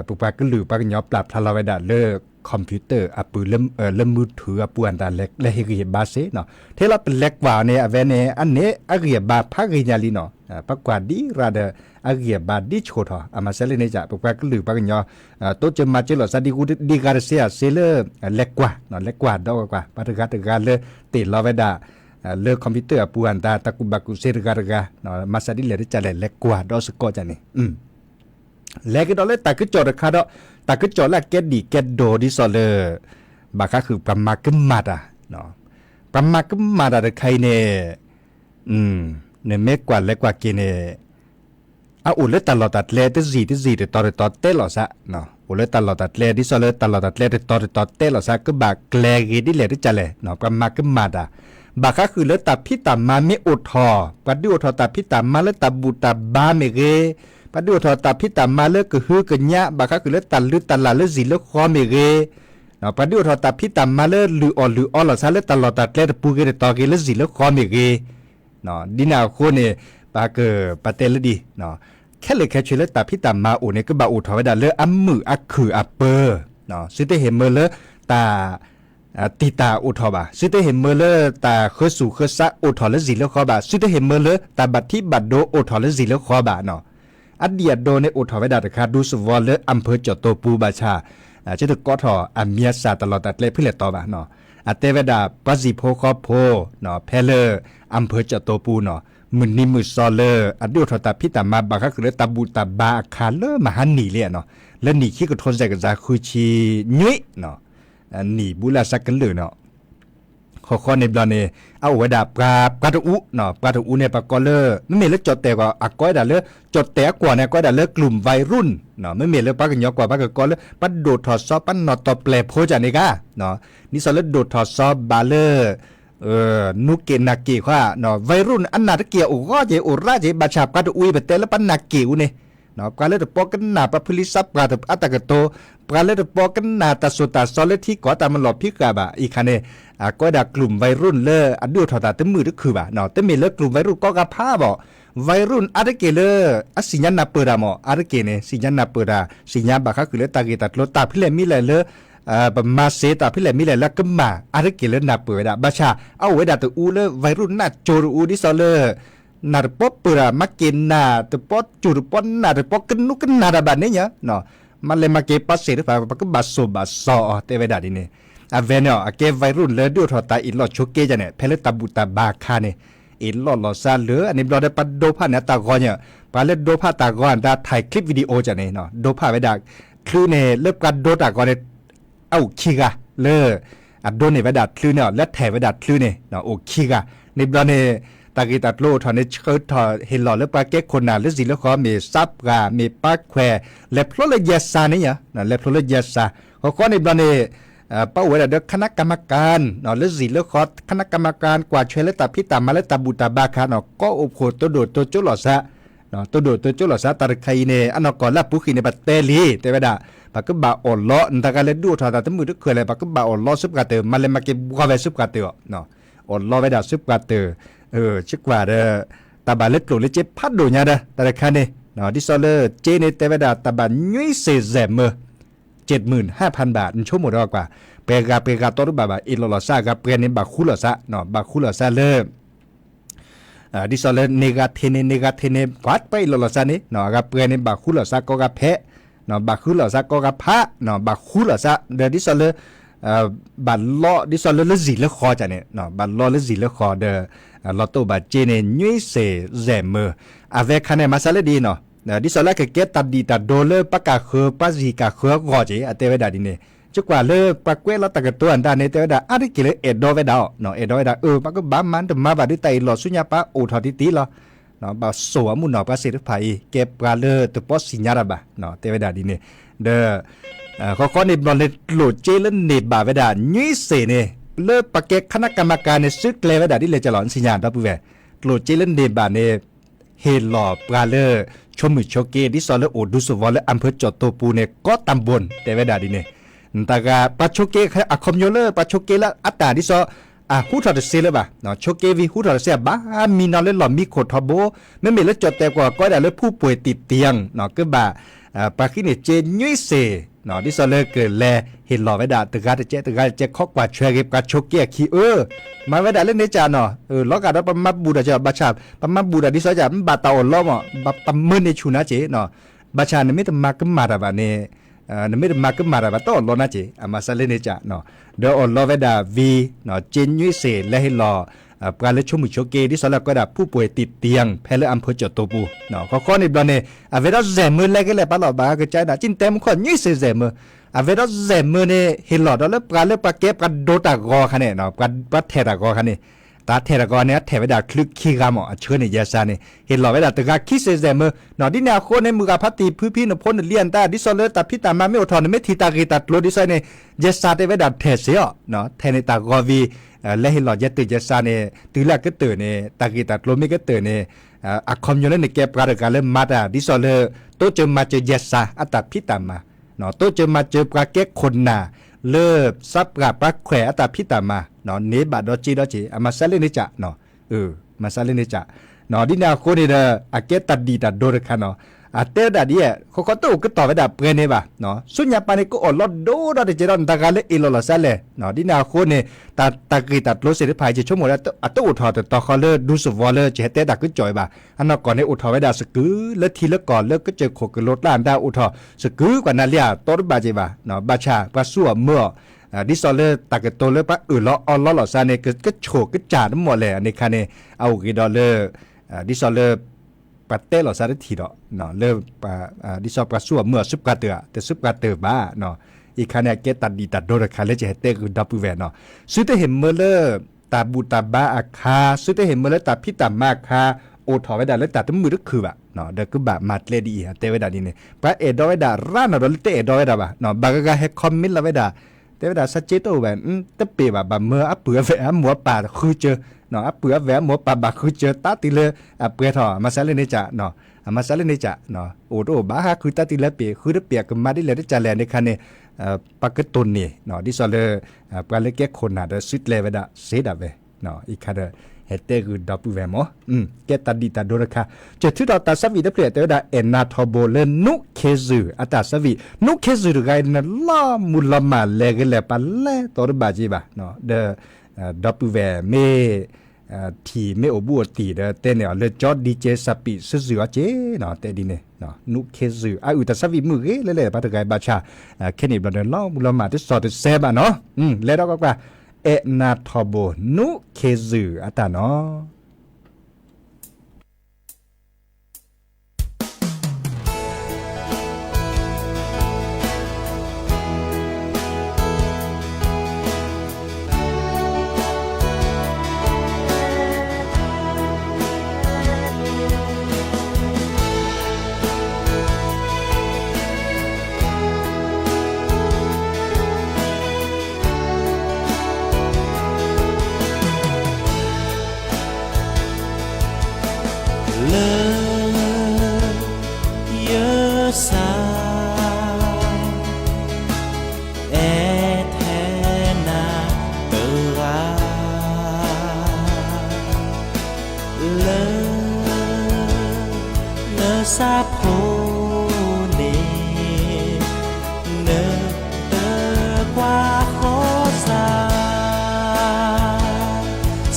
ปุปาก็หรือปากยอปรับทลาไวดาเลอร์คอมพิวเตอร์อ่ะปืนเริ่มมือถืออ่ะปูอันตาเล็กและเฮกิบาเซเนาะเทลาเป็นเล็กกว่าเนี่ยอเวเนอันเนอะเกียบาพักญาลีเนาะปากกว่าดีราเดอะเกียบาดิโชทออามาเซเลเนจ่าปุปาก็หรือปากยอโตจะมาเจลอซาดิกูดิการเซียเซเลอร์เล็กกว่าเนาะเล็กกว่าดอกกว่าปากกาเลติลาไวดาเลือกคอมพิวเตอร์ปูอันตาตะกุบักุเซรการกาเนาะมาซาดิเลจะเล็กกว่าดอสกอจันนี่แล้วก็ดอเลยตาคือจอดราคาดอตาคือจอดละเกดดีเกดโดดิซอเลอร์บาคาคือประมาณกึมมาดาเนาะประมาณกึมมาดาใครเนี่ยเนี่ยเมกกว่าเล็กกว่าเกเนี่ยอุเลตลอดตัดเลตจีตอเตลอซะเนาะอุเลตลอดตัดเลดิซอเลตลอดตัดเลตอเตลอซะก็บาแกลกดิเลดิจะเลยเนาะประมาณกึมมาดาบาคาคือเลตัดพิตามาเมอุทอปัดดิอุทอตัดพิตามาเลตับบูตาบาเมเกปัดดูทอตาพิตามาเลิกคือกันยะบาคาคือเลิกตันลึกตันลาเลิกสิเลิกคอเมเกเนาะปัดดูทอตาพิตามาเลิกลืออลซาเลิกตลอดตัดเลิกปูเกเรตอเกเลิกสิเลิกคอเมเกเนาะดินาโคเนี่ยปาเกปาเตลดีเนาะแค่เลยแค่ช่วยเลิกตาพิตามาโอเนี่ยก็บาอุทอไว้ดาเลิกอัมมืออักคืออัปเปอร์เนาะซึ่งได้เห็นเมื่อเลิกตาตีตาอุทอบาซึ่งได้เห็นเมื่อเลิกตาเคสู่เคซะอุทอเลิกสิเลิกคอบาซึ่งได้เห็นเมื่อเลิกตาบัดที่บัดโดอุทอเลิกสิเลิกคอบาเนาะอดีตโดนในอุทธรณ์ไว้ดัดคาดูสวอลเลออำเภอจอดโตปูบาชาเจ้าตัวกอทออาเมียสาตลอดตัดเล่เพื่อเล็ดต่อบ่าเนาะอัตเตเวดาปัจิโพคอโพเนาะเพลเลออำเภอจอดโตปูเนาะมือนิมือซอเลออดีตอุทธรณ์ตาพิตามาบาคักเลตาบูตาบาคาเลอมาหันหนีเลยเนาะแล้วหนีขี้กระทนใจกับจาคุชีนุ้ยเนาะหนีบุลาสักกันเลยเนาะข้อในบลอเนเอาไว้ดาปลาตะอุเนาะปลาตะอุเนี่ยปลากอเลอร์ไม่มีเลือดจดแต่ก็อักก้อยดาเลอจดแต่กว่าเนี่ยก้อยดาเลอกลุ่มวัยรุ่นเนาะไม่มีเลือดปลากันยอกว่าปลากกอเลอปัดโดดถอดซอปั้นนอตอแปลโพจานิกาเนาะนี่สอเลอโดดถอดซอบาเลอร์นุเกนาเกว่าเนาะวัยรุ่นอันนาตะเกียอุก้อเจอุราเจบาชาปลาตะอุยเบเตลปันนาเกอุเนี่ยเนาะปลาเลอตะปอกันนาปลาพลิซับปลาตะอัตตะกโตปลาเลอตะปอกันนาตะสุตาซอเลที่ก่อตามันหลอบพิกาบะอีคันเนี่ยก็ดากลุ่มวัยรุ่นเลออดูถอดตาเต็มมือก็คือบ่าเนาะเต็มมีเลอกลุ่มวัยรุ่นก็กระพ้าบ่วัยรุ่นอะไรเกเลอสิญญาณนาเปิดอะหมออะไรเกเนี่ยสิญญาณนาเปิดอะสิญญาณบาคักคือเลตาเกตัดรถตาพิเลมีเลยเลมาเสตาพิเลมีเลยแล้วก็มาอะไรเกเลนาเปิดอะบาชาเอาไว้ดาตัวอูเลวัยรุ่นน่าโจรอูดิซอเลนาตป๊อปเปิดอะมาเกนนาตป๊อปจูดป๊อปนาตป๊อปกันนุกันนาดาบานเนี่ยเนาะมันเลยมาเก็บปัสเสต์ไปปะก็บาโซบาซอเตเวดาดิเนี่ยอาเวเนาะเก็บวัยรุ่นเลยดูถอดตาอีหลอดชุกเกจันเนี่ยเพลตาบุตาบาคาเนี่ยอีหลอดซาเหลืออันนี้เราได้ปัดโดผ้าเนี่ยตากอนเนี่ยปาเล็ดโดผ้าตากอนได้ถ่ายคลิปวิดีโอจันเนี่ยเนาะโดผ้าไว้ดักคือเนี่ยเลิกการโดตากอนเนี่ยเอาขี้กะเลิกอัดโดเนี่ยไว้ดักคือเนี่ยและแถไว้ดักคือเนี่ยเนาะโอ้ขี้กะในเราเนี่ยตากีตัดโลถอนเนี่ยเชิดถอดเห็นหลอดแล้วปลาเก็กคนน่ะแล้วสิแล้วเขามีซับกามีปากแควและพลเลยยาซาเนี่ยนะและพลเลยยาซาเขาในเราเนี่ยเป้าไว้เด็กคณะกรรมการเนาะแล้วสิแล้วขอคณะกรรมการกว่าช่วยและตัดพิตามาและตับบุตาบาคาเนาะก็อบโคตัวโดดตัวจุลอซะเนาะตัวโดดตัวจุลอซะตาใครเนี่ยอันนั้นก่อนละปุ๊กเนี่ยบัดเตลีแต่ว่าด่าปากก็บ่าอ่อนล้อตาการเล่นดูถอดตาทั้งมือทุกเคยเลยปากก็บ่าอ่อนล้อซุบกาเตอมาเลยมาเก็บบัวไว้ซุบกาเตอเนาะอ่อนล้อไว้ด่าซุบกาเตอชิกว่าเด้อตาบาเล็ดโกรธเล็ดเจ็บพัดโดเนี่ยเด้อตาใครเนี่ยเนาะดิซอเลอร์เจเนี่ยแต่ว่าด่าตาบายุ่ยเสแซมเมอ75,000 บาทชั่วโมงกว่าเปกาตัวรูปแบบอิลลอซากับเปนในบาคุลอซาเนาะบาคุลอซาเลดิซอเลเนกาเทเนวัดไปอิลลอซานี่เนาะกับเปนในบาคุลอซาก็กับแพะเนาะบาคุลอซาก็กับพระเนาะบาคุลอซาเดดิซอเลบัลลอดิซอเลเลziเลคอจ้ะเนี่ยเนาะบัลลอเลziเลคอเดลอโตบาเจเนยุยเซแซมเมอavecคันเนี่ยมาซาเลดีเนาะดิซอเลqueเกตัดดีตัดโดเลปะกะคือปะซีกะคือกอเจอะเตเวดาดิเนี่ยจุกว่าเลปะเกวละตะกะตัวอันดาเนี่ยเตเวดาอะดิกิเลเอดอเวดาเนาะเอดอเวดาปะก็บามันตะมาบาดิไตลอสุญญาปะโอทอติติลอเนาะบาโสมุนเนาะปะเสรไผเก็บกาเลตะปอสิญญาระบะเนาะเตเวดาดิเนี่ยเด ข้อในบอลเลยโหลดเจแล้วเนบบ่าเวดายุ้ยเสเนี่ยเลิกปะเกคณะกรรมการในซึกเลยเวดาที่เลยจะหลอนสัญญาณรับผู้แวโหลดเจแล้วเนบบ่าเนี่ยเฮลอปลาเลอชมมือโชเกดิซอลโอดุสวอลอำเภอจอดโตปูเนี่ยก็ตำบลแต่เวดาดีเนี่ยแต่กาปะโชเกอะคอมโยเลอร์ปะโชเกละอัตตาดิซอฮูทอดเซเลบะเนาะโชเกวีฮูทอดเซบะมีนอเลหลอมมีโคทอโบไม่มีแล้วจดแต่กว่าก็ได้แล้วผู้ป่วยติดเตียงเนาะก็บ่าปะคิเนี่ยเจยุ้ยเซเนาะดิซอเลเกิดแลเห็นหลอไว้ดาตะกาตะเจข้อกว่าช่วยเก็บกาโชเกขี้มาไว้ดาเล่นในจานเนาะล้อกาดปะมาบูดาจะบาชาปะมาบูดาดิซอจะบาตาอล้อมบาปะมื้อในชูนะเจเนาะบาชาเนี่ยไม่ต้องมากึมมาดาบาเนี่ยเนี่ยไม่ได้มากึมมาดาบาตอล้อนะเจอามาซาเล่นในจาเนาะเดออล้อไว้ดาวีเนาะเจนยุ้ยเสและเห็นหลอปลาเลชมุโชเกดิซอลก็ได้ผู้ป่วยติดเตียงแพลอำเภอจอดโตปูเนาะข้อในบลเนี่ยเวลาแซมมือแลก็เลยปะหลอบากระจายนะจินเต็มคนยุ้ยเสแซมมือเวลาแซมมือเนี่ยเห็นหลอดแล้วปลาเลปลาเก็บกันโดตากอคันเนี่ยเนาะปลาเทตากอคันเนี่ยตาเทตากอเนี่ยเทเวดาคลึกขี้กามอ่ะเชื่อในยาซาเนี่ยเห็นหลอดเวลาตะกาคิเสแซมมือเนาะดิแนวโคในมือกับพัตตีพี่นพลเลียนตาดิซอลตัดพิตามาไม่อดทนไม่ทีตากีตัดโลดิซอเนี่ยยาซาเทเวดาเทเสียเนาะเทในตากอวีและเห็นหลอดยาตื่นยาซาเนี่ยตื่นแล้วก็ตื่นเนี่ยตากีตัดโลไม่ก็ตื่นเนี่ยอะคอมอยู่ในเก็บการการเริ่มมาดาดิซอลโตเจอมาเจอยาซาอัตพิตามาเนาะโตเจอมาเจอปลาเก็กคนนาเลิบซับกับปลาแขวอัตพิตามาเนาะเนบาดอจีอามาซาเลนิจะเนาะมาซาเลนิจะเนาะดินาโคนี่เด้ออะเกตัดดีตัดโดรคันเนาะอาเตดาดีเขาก็ตู้ก็ต่อไปดับเปรเนบะเนาะสุญญาปานิก็อดลอดโดดเจรอนตะกาเลอิโลลซาเลเนาะดินาโคเนี่ยตะกีตัดโลเสริภายจะชั่วโมงแล้วอัตอุทอต่อคอเลดูสวอลเลเจเตดักก็จ่อยบะอันนั้นก่อนให้อุทอไว้ดาสกือแล้วทีละก่อนแล้วก็เจอโคกรถล้านดาอุทอสกือกว่านั้นเลียตอรบาเจบะเนาะบาชาปาซัวเมื่อดิซอลเลตะกโตเลปะล้ออลอซาเนี่ยก็โฉกก็จ่าทั้งหมดเลยในคันเนี่ยเอากี่ดอลเลดิซอลเลปะเตลอซาได้ทีดอกเนาะเริ่มดิซอปะซัวเมื่อซุปกาเตอแต่ซุปกาเตอบ้าเนาะอีกคันเนี่ยเกตัดดีตัดโดรคาเลจะเตคือดับปูแวนเนาะซื้อได้เห็นเมื่อเลตาบูตาบ้าอาคาซื้อได้เห็นเมื่อเลตาพิตามาคาโอทอไว้ดาแล้วตัดทั้งมือก็คือแบบเนาะเด็กก็แบบมาเลดีเตไว้ดานี่เนี่ยพระเอดอไว้ดาร้านเราเตเอดอไว้ดาบ้าเนาะบางก็ให้คอมมิตละไว้ดาเตไว้ดาสัจเจโตแบบตะเปียแบบเมื่ออัปเปือแฝงหมัวป่าคือเจอเนาะอัปเปือแฝงหมัวป่าบาคือเจอตาติเลยอัปเปือถอมาซาเลนิจะเนาะมาซาเลนิจะเนาะโอ้โหบ้าคือตาติเลเปียคือเปียกมาได้เลยได้จ่าแลในคันเนี่ยปากตุนนี่เนาะดิซอเลปลาเล็กแก่คนน่ะเดสุดเลเวดาเสดาเวเนาะอีกคันเฮเตคือดับปูแวมอแกตัดดีตัดโดรคาจะถือดอกตาสวีเดเปรียเตดาเอนาทอโบเลนุเคซึอัตาสวีนุเคซึไกนลามุลมาเลกเลปาเลตอรบาจิบะเนาะเดดับปูแวเมทีไม่อบัวตีเดเตเนี่ยเลจอดดีเจสปีซึซึอเจเนาะเตดิเนี่ยเนาะนุเคซึอุตสาวิมือเลปาตะไกบาชาแค่นี้บลาลามุลมาที่สอดเซบะเนาะแล้วก็เอนาทอโบนุเคซึอัตาเนาะซาโพเนเนเตกว่าขอซา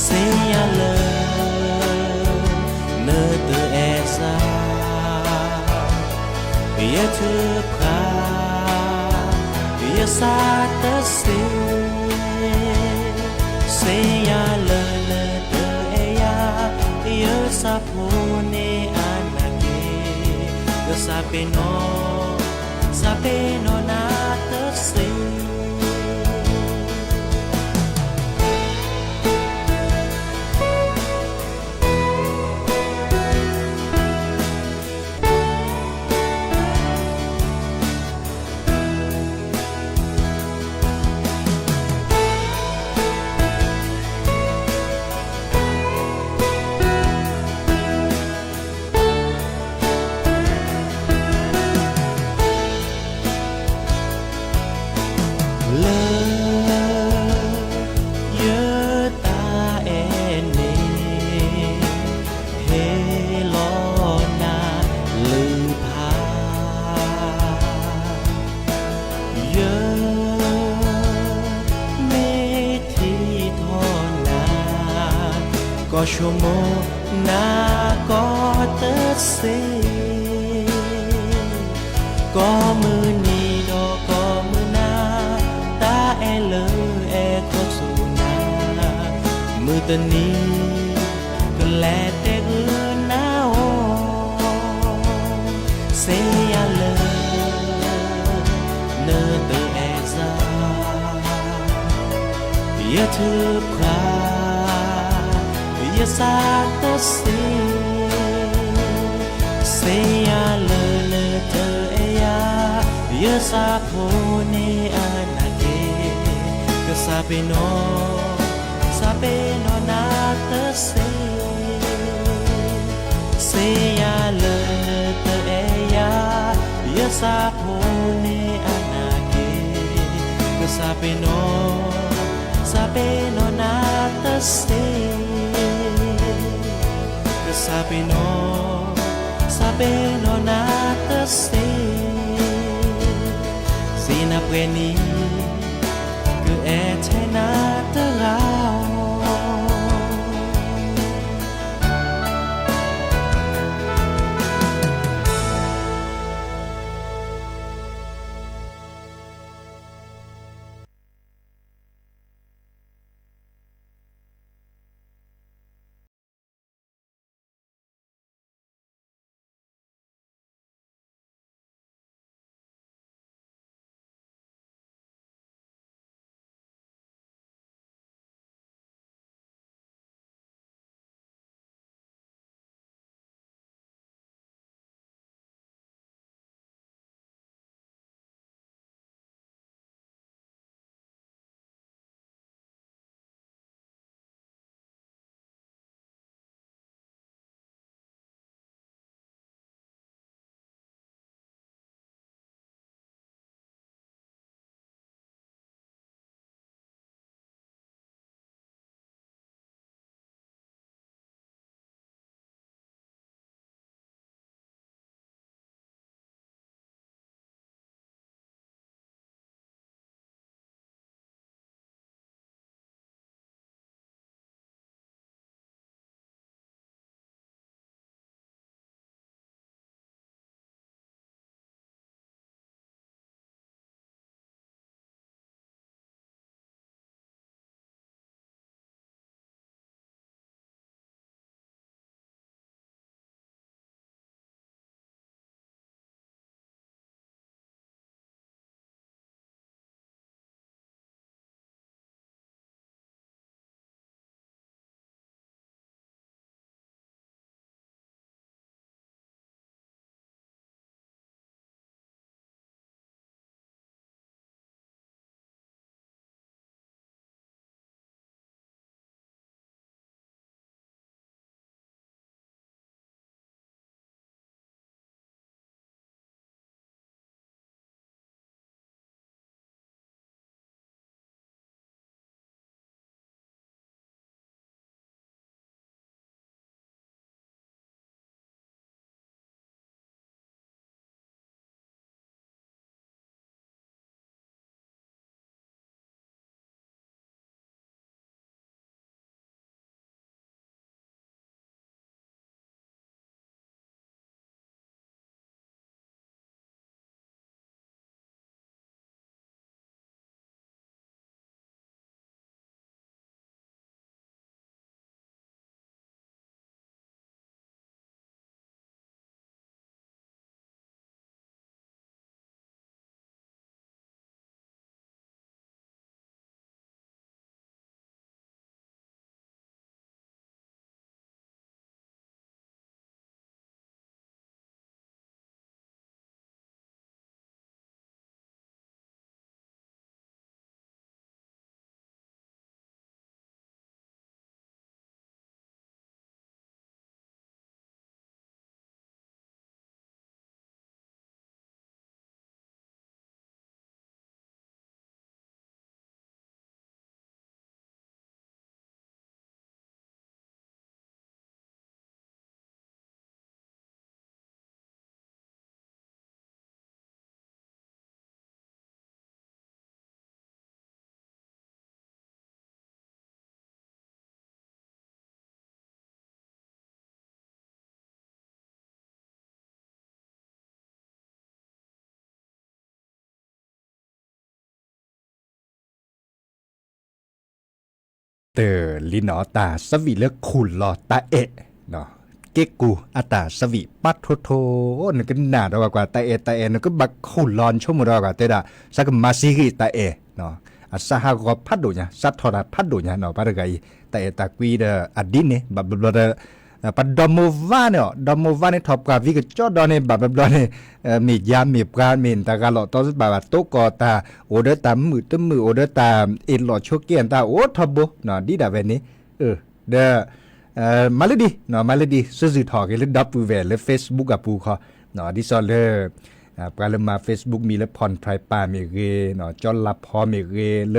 เสียเลยเนเตเอซาเยเธอพาเยซาเตเสียเลยเตเอยาเยซาโพเนsabe no nada sei lơ nhớ ta em nè hê lo na lư pha nhớ mê thi thọ na có số mô na có tớ xê có mưa ni đó có mưa na ta e lơ e khó dù na mưa tân ni cứ lẽ te ư na ô se ya lơ nơ tơ e ra ya thư khá ya sa tơ se ya lơ lơ tơ ya sa po ne anake ka sabe no na ta se ya le te ya sa po ne anake ka sabe no na ta ka sabe no na ta Sina preni que etena te lao เตอลินอตาสวิเลขุลลอตาเอะเนาะเกกูอัตาสวิปัดโทนึกหนาดอกว่าตาเอะนึกบักขุลลอนชั่วโมงดอกว่าเตดาสักมาซิกิตาเอะเนาะอาสหะก็พัดดูเนี่ยสัตว์ทอดพัดดูเนี่ยเนาะปะกายตาเอตากุยเดอดินเนี่ยบับปัดดอมวานเนี่ยดอมวานเนี่ยทบกับวิกจอดอนเนี่ยบับเนี่ยมียามีปรามีนตากาลอตอสบาโตกอตาโอเดตามือโอเดตาเอลอโชเกียนตาโอทบเนาะดีดาเวนี่เดมาเลดีเนาะมาเลดีซื้อถอกันเลยดับเวเลย Facebook กับปูเขาเนาะดิซอเลปราลมา Facebook มีแล้วพรไพรป่ามีเกเนาะจอลับพอมีเกเล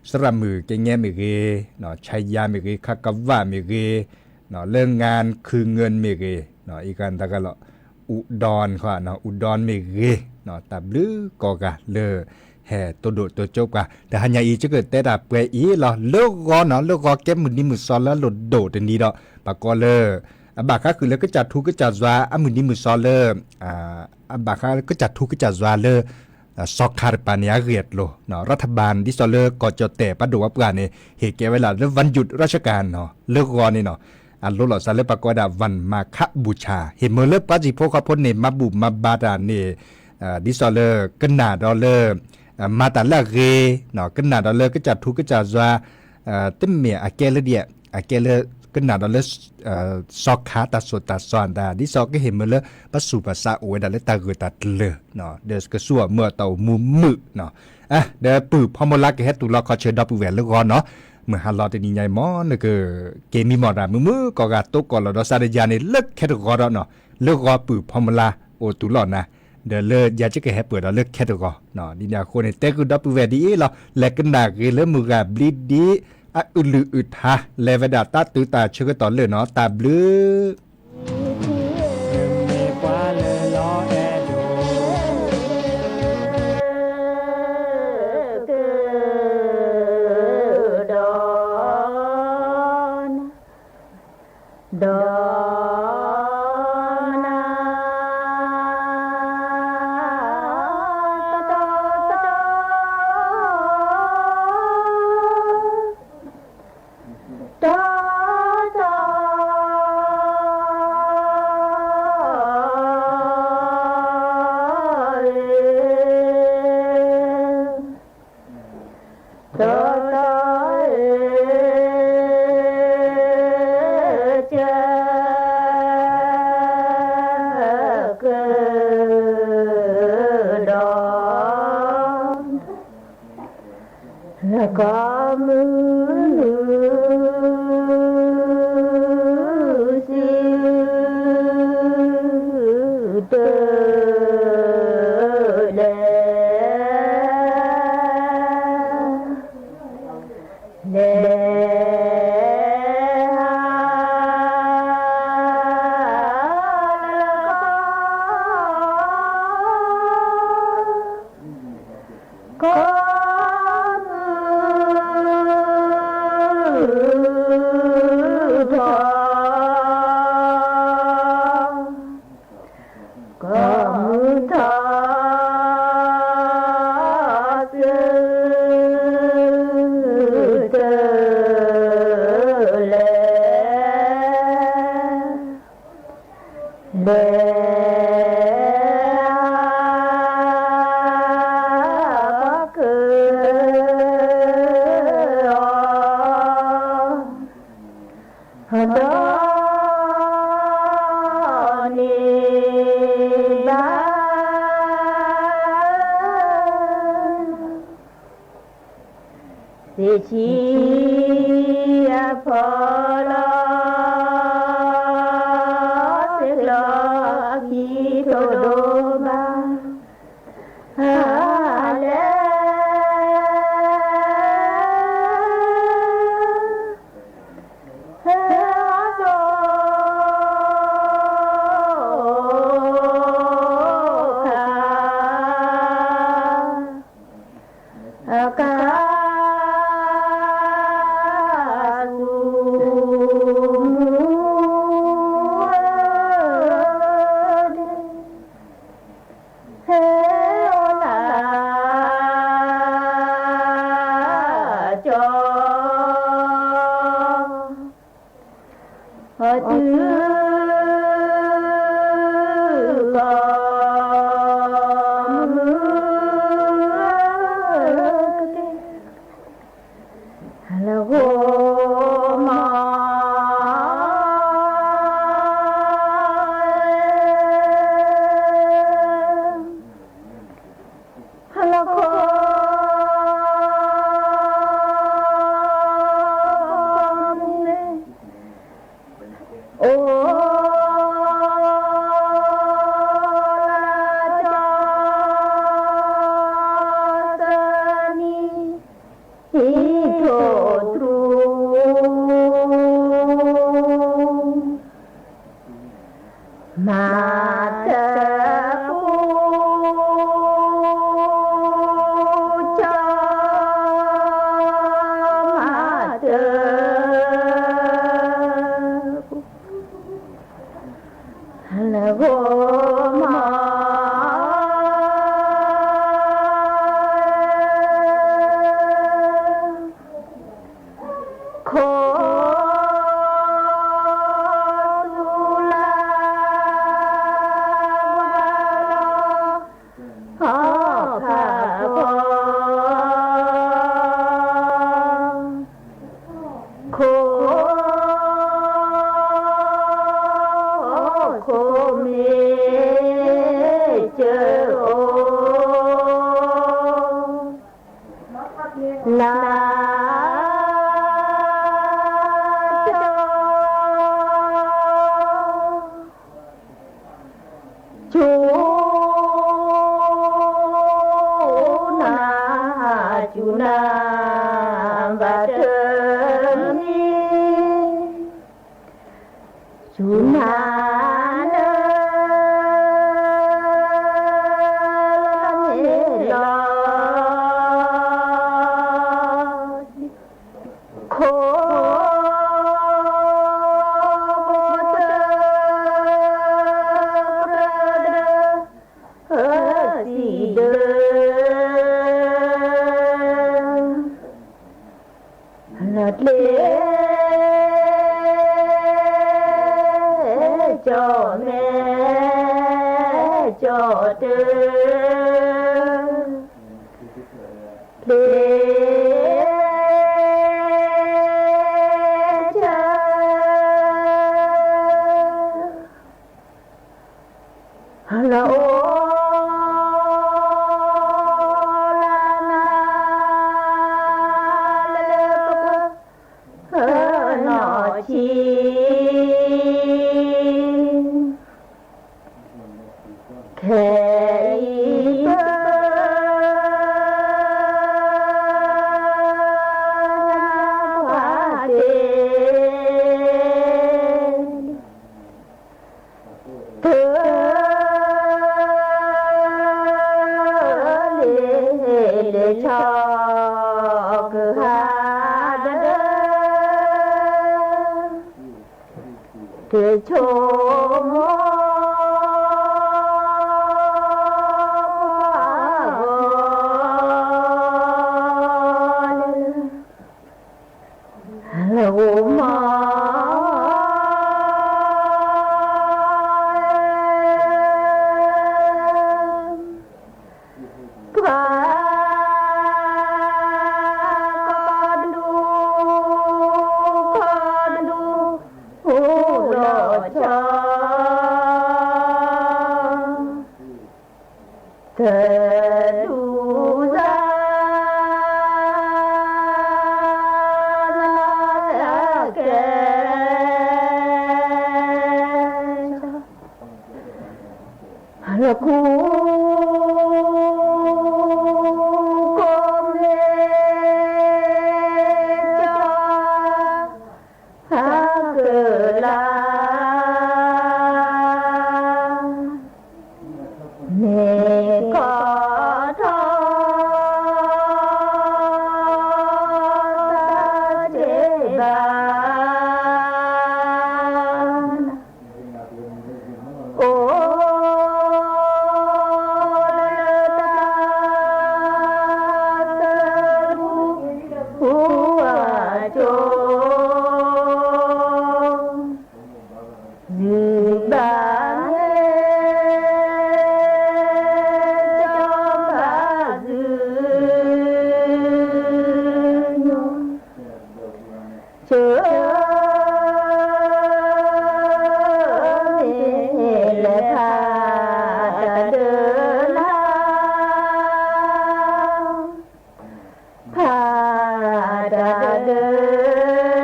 สระมือเกแง่มีเกเนาะชัยยามีเกคักกะว่ามีเกเนาะเรื่องงานคือเงินมีเกเนาะอีกันตะกะละอุดรเขาเนาะอุดรมีเกเนาะตับลือกอกะเลแห่ตัวโดดตัวจบกะแต่หันยาอีจะเกิดแต่ดับเปอีหรอเลิกกอเนาะเลิกกอแก้มือนี้มือซ้อนแล้วหลุดโดดนี้ดอกปากกอเลบาคาคือแล้วก็จัดทุกก็จัดซามือนี้มือซ้อนเลบาคาก็จัดทุกก็จัดซาเลสอกคาร์ปานียเรียดโลเนาะรัฐบาลดิซอเลก็จะแต่ประดูว่าปานนี่เหตุแก่เวลาแล้ววันหยุดราชการเนาะเลิกกอนี่เนาะอันโลหลอซาเลปากอดาวันมาฆบูชาเห็นเมื่อเลิกปัจจิโพคพ้นเนี่ยมาบุมาบาดานี่ดิซอเลก็นาดอเลมาตาละเกเนาะก็นาดอเลก็จัดทุกก็จัดซาตึ้มเมียอาเกเลเดียอาเกเลก็นาดอเลซอกขาตาสดตาซอนตาดิซอกก็เห็นเมื่อเลิกปัสสุปัสสะโอดาเลตาเกตาเลเนาะเดสก็สัวเมื่อเต่ามุมมือเนาะเดปื้อพอมลักเฮ็ดตุลอคอเชดับแหวนแล้วก่อนเนาะเมื่อฮัลลอตนี่ใหญ่มอนะก็เกมีมอดามือก็กาตกก่อนแล้วซาเดยานี่เลิกแค่ตกอเนาะเลิกก็ปื้อพอมลาโอตุลอนะเดเลอยากจะแค่เปิดแล้วเลิกแค่ตกอเนาะนี่นาคนเนี่ยแต่ก็ดับแหวนดีแล้วและก็นาเกเลมือกาบลิดดีอุลืออึดฮะเลเวดาตาตือตาเชื่อตอนเลยเนาะตาบลือ cho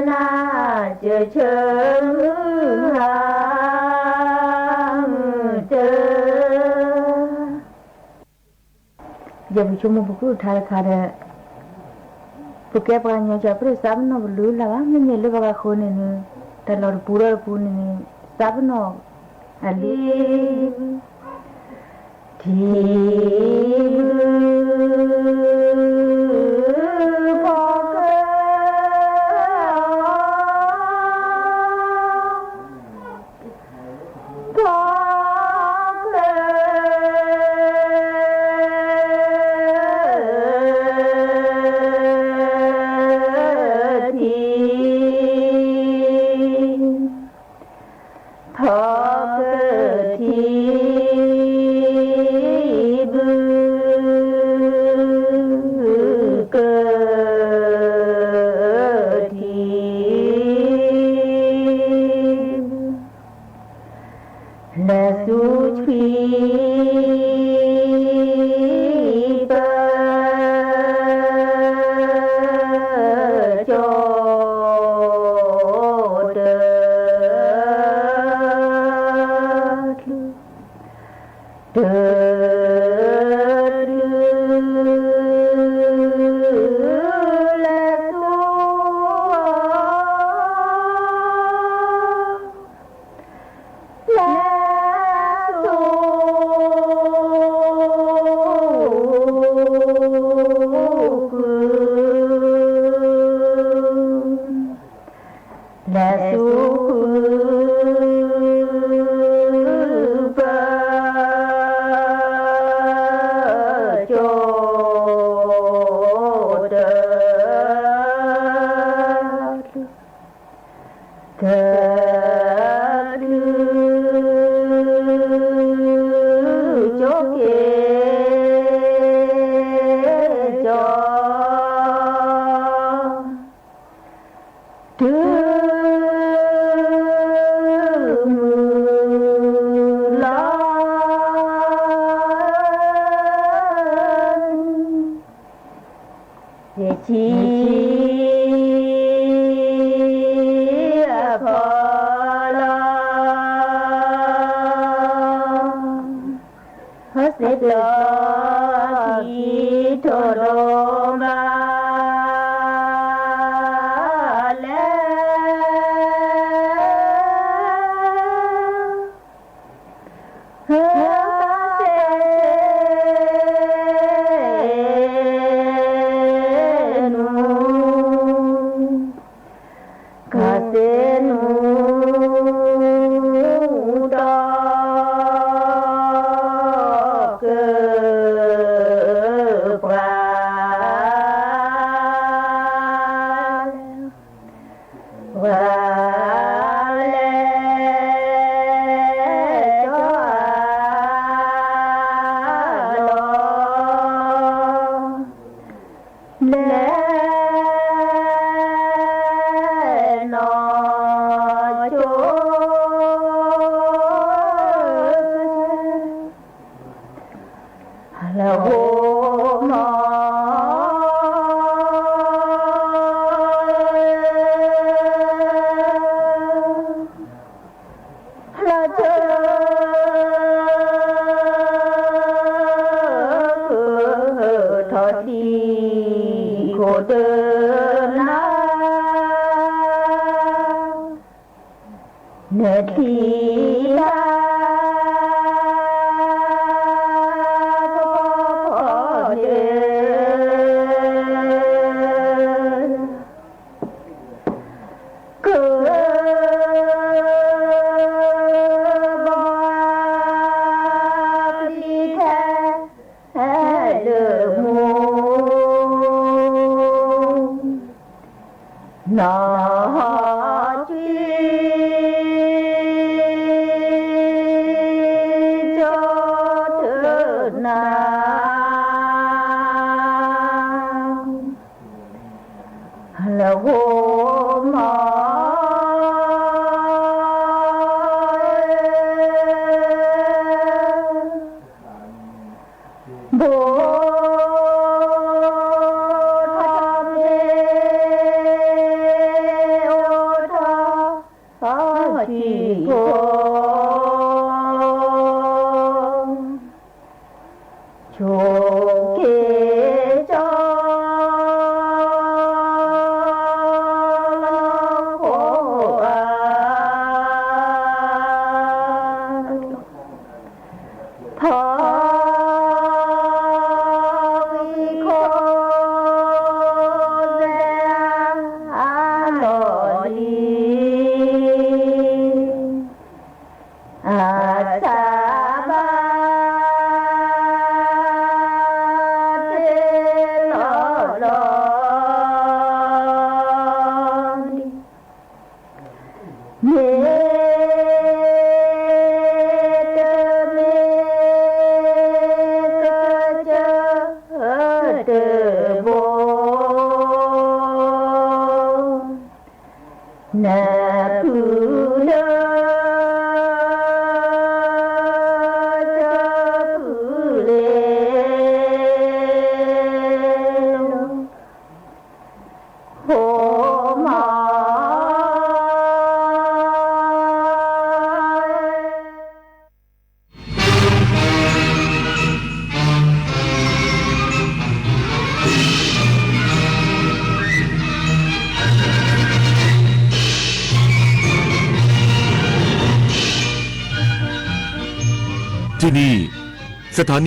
na chờ chờ जब चुम्मा बुकु उठा खा रहे तो क्या पता नहीं जब पर सब ना बोलू लगा मैं मेले बगा खोने ने तलर पूरा पूने ने सब ना अली Bồ ที่นี่สถานี